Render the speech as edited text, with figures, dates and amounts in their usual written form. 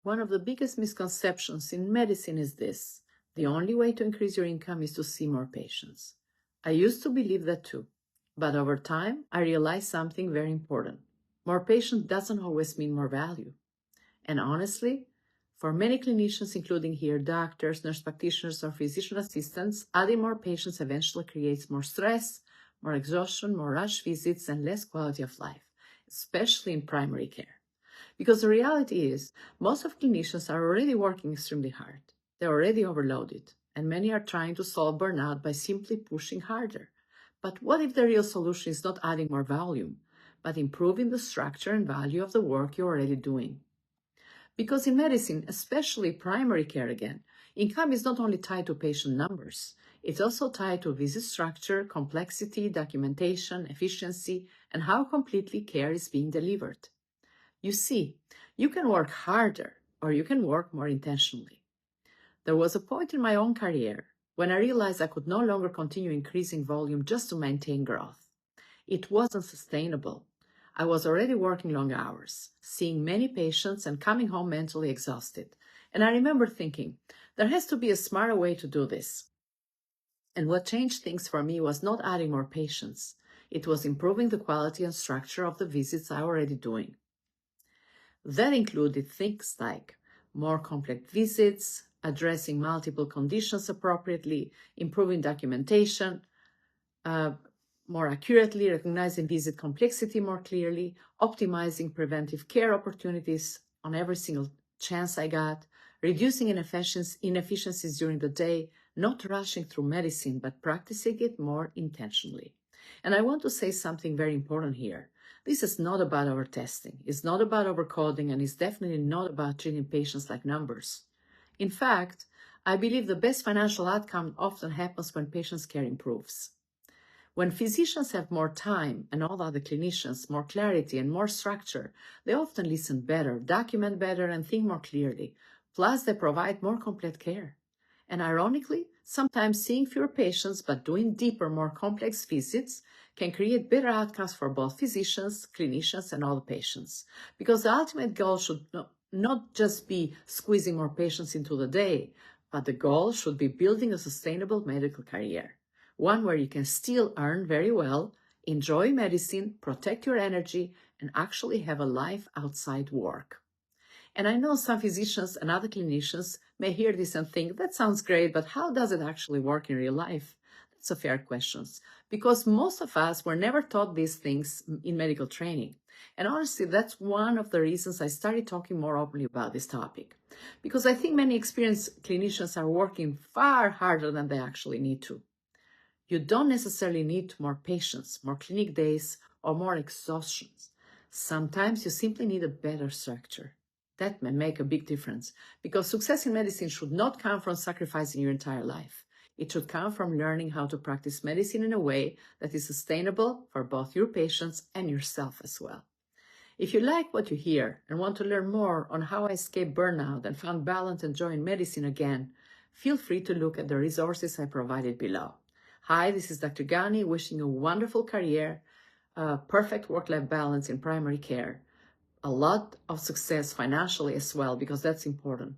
One of the biggest misconceptions in medicine is this: the only way to increase your income is to see more patients. I used to believe that too, but over time, I realized something very important. More patients doesn't always mean more value. And honestly, for many clinicians, including here doctors, nurse practitioners, or physician assistants, adding more patients eventually creates more stress, more exhaustion, more rush visits, and less quality of life, especially in primary care. Because the reality is, most of clinicians are already working extremely hard. They're already overloaded, and many are trying to solve burnout by simply pushing harder. But what if the real solution is not adding more volume, but improving the structure and value of the work you're already doing? Because in medicine, especially primary care again, income is not only tied to patient numbers, it's also tied to visit structure, complexity, documentation, efficiency, and how completely care is being delivered. You see, you can work harder or you can work more intentionally. There was a point in my own career when I realized I could no longer continue increasing volume just to maintain growth. It wasn't sustainable. I was already working long hours, seeing many patients and coming home mentally exhausted. And I remember thinking, there has to be a smarter way to do this. And what changed things for me was not adding more patients. It was improving the quality and structure of the visits I was already doing. That included things like more complex visits, addressing multiple conditions appropriately, improving documentation, more accurately recognizing visit complexity more clearly, optimizing preventive care opportunities on every single chance I got, reducing inefficiencies during the day, not rushing through medicine, but practicing it more intentionally. And I want to say something very important here. This is not about overtesting. It's not about overcoding, and it's definitely not about treating patients like numbers. In fact, I believe the best financial outcome often happens when patients' care improves. When physicians have more time and all other clinicians more clarity and more structure, they often listen better, document better, and think more clearly. Plus, they provide more complete care. And ironically, sometimes seeing fewer patients but doing deeper, more complex visits can create better outcomes for both physicians, clinicians, and all the patients. Because the ultimate goal should not just be squeezing more patients into the day, but the goal should be building a sustainable medical career. One where you can still earn very well, enjoy medicine, protect your energy, and actually have a life outside work. And I know some physicians and other clinicians may hear this and think, that sounds great, but how does it actually work in real life? That's a fair question, because most of us were never taught these things in medical training. And honestly, that's one of the reasons I started talking more openly about this topic. Because I think many experienced clinicians are working far harder than they actually need to. You don't necessarily need more patients, more clinic days, or more exhaustions. Sometimes you simply need a better structure. That may make a big difference, because success in medicine should not come from sacrificing your entire life. It should come from learning how to practice medicine in a way that is sustainable for both your patients and yourself as well. If you like what you hear and want to learn more on how I escaped burnout and found balance and joy in medicine again, feel free to look at the resources I provided below. Hi, this is Dr. Ghani, wishing you a wonderful career, perfect work-life balance in primary care, a lot of success financially as well, because that's important,